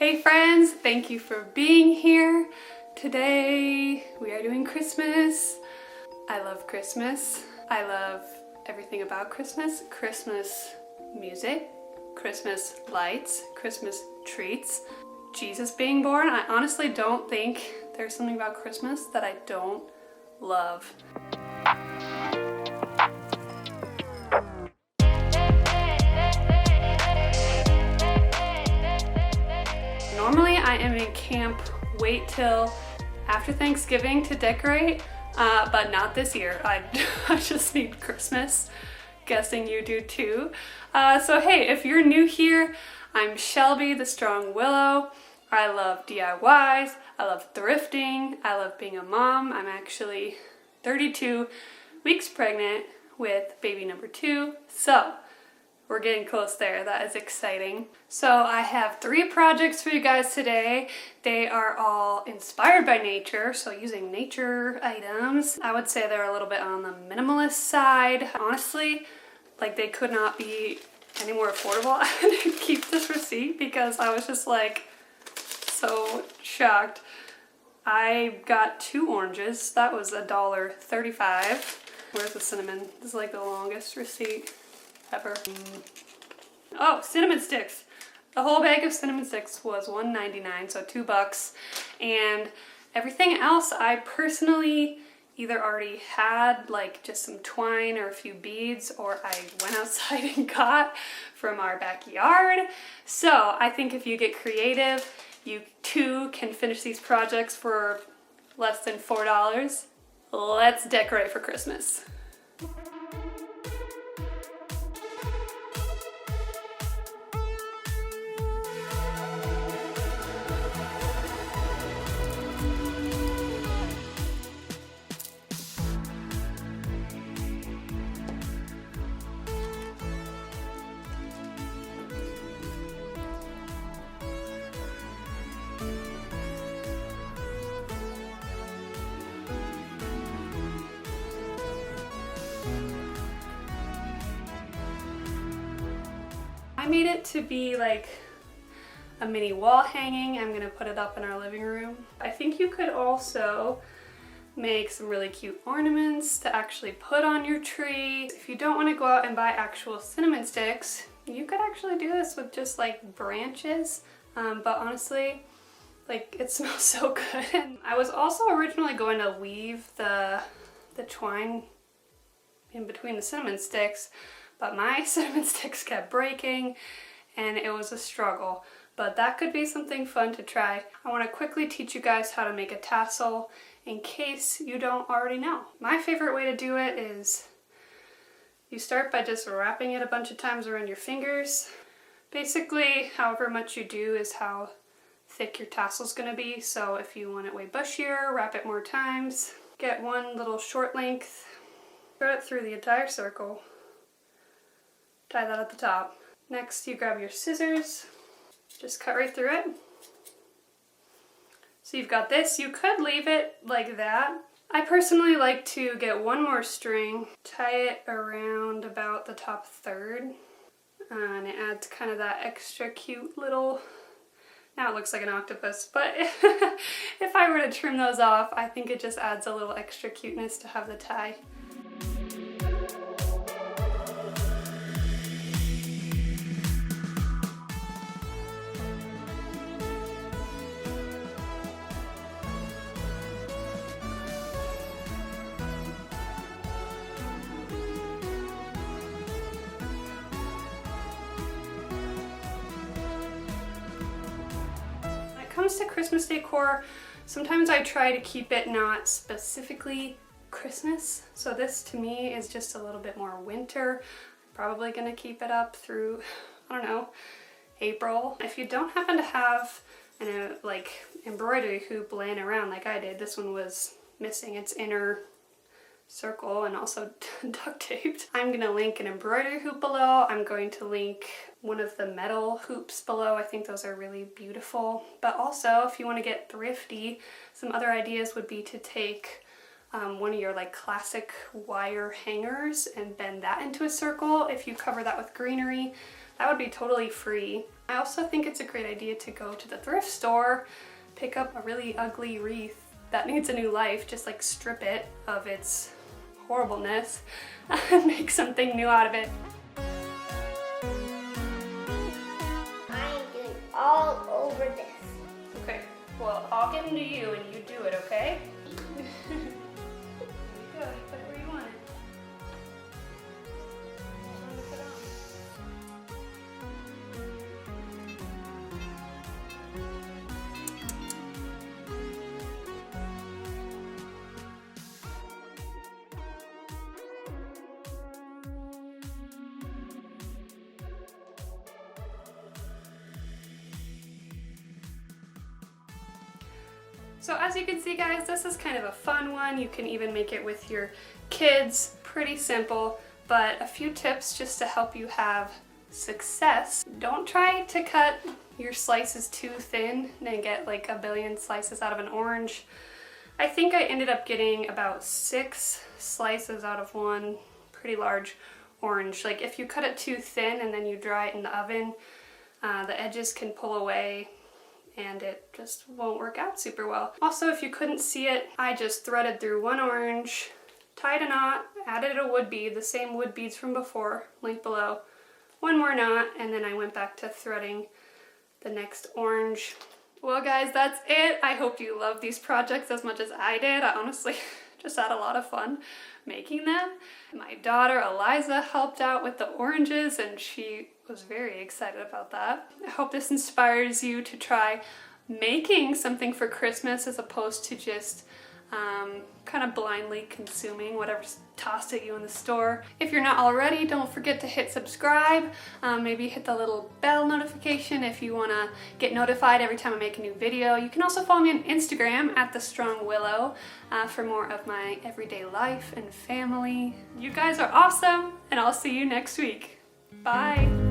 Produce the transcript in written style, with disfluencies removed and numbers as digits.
Hey friends, thank you for being here. Today we are doing Christmas. I love Christmas. I love everything about Christmas. Christmas music, Christmas lights, Christmas treats, Jesus being born. I honestly don't think there's something about Christmas that I don't love. Normally I am in camp, wait till after Thanksgiving to decorate, but not this year. I just need Christmas. Guessing you do too. So hey, if you're new here, I'm Shelby, the Strong Willow. I love DIYs, I love thrifting, I love being a mom. I'm actually 32 weeks pregnant with baby number 2. So we're getting close there. That is exciting. So I have 3 projects for you guys today. They are all inspired by nature, so using nature items. I would say they're a little bit on the minimalist side. Honestly, like they could not be any more affordable. I had to keep this receipt because I was just like so shocked. I got 2 oranges. That was $1.35. Where's the cinnamon? This is like the longest receipt ever. Oh, cinnamon sticks. The whole bag of cinnamon sticks was $1.99, so $2. And everything else I personally either already had, like just some twine or a few beads, or I went outside and got from our backyard. So I think if you get creative, you too can finish these projects for less than $4. Let's decorate for Christmas. I made it to be like a mini wall hanging. I'm gonna put it up in our living room. I think you could also make some really cute ornaments to actually put on your tree. If you don't want to go out and buy actual cinnamon sticks, you could actually do this with just like branches. But honestly, like it smells so good. I was also originally going to weave the twine in between the cinnamon sticks, but my cinnamon sticks kept breaking and it was a struggle. But that could be something fun to try. I want to quickly teach you guys how to make a tassel in case you don't already know. My favorite way to do it is you start by just wrapping it a bunch of times around your fingers. Basically, however much you do is how thick your tassel's gonna be. So if you want it way bushier, wrap it more times. Get one little short length, thread it through the entire circle. Tie that at the top. Next, you grab your scissors, just cut right through it. So you've got this. You could leave it like that. I personally like to get one more string, tie it around about the top third, and it adds kind of that extra cute little, now it looks like an octopus, but if I were to trim those off, I think it just adds a little extra cuteness to have the tie. When it comes to Christmas decor, sometimes I try to keep it not specifically Christmas. So this to me is just a little bit more winter. I'm probably gonna keep it up through, I don't know, April. If you don't happen to have an like embroidery hoop laying around like I did, this one was missing its inner circle and also duct taped. I'm gonna link an embroidery hoop below. I'm going to link one of the metal hoops below. I think those are really beautiful. But also, if you want to get thrifty, some other ideas would be to take one of your like classic wire hangers and bend that into a circle. If you cover that with greenery, that would be totally free. I also think it's a great idea to go to the thrift store, pick up a really ugly wreath that needs a new life, just like strip it of its horribleness and make something new out of it. I am doing all over this. Okay, well, I'll get into you and you do it, okay? There you go, you put it where you want it. Put it on. So as you can see, guys, this is kind of a fun one. You can even make it with your kids. Pretty simple, but a few tips just to help you have success. Don't try to cut your slices too thin and get like a billion slices out of an orange. I think I ended up getting about 6 slices out of one pretty large orange. Like if you cut it too thin and then you dry it in the oven, the edges can pull away and it just won't work out super well. Also, if you couldn't see it, I just threaded through one orange, tied a knot, added a wood bead, the same wood beads from before, link below, one more knot, and then I went back to threading the next orange. Well guys, that's it. I hope you love these projects as much as I did. I honestly just had a lot of fun making them. My daughter Eliza helped out with the oranges and she was very excited about that. I hope this inspires you to try making something for Christmas as opposed to just kind of blindly consuming whatever's tossed at you in the store. If you're not already, don't forget to hit subscribe. Maybe hit the little bell notification if you want to get notified every time I make a new video. You can also follow me on Instagram at @thestrongwillow for more of my everyday life and family. You guys are awesome, and I'll see you next week. Bye!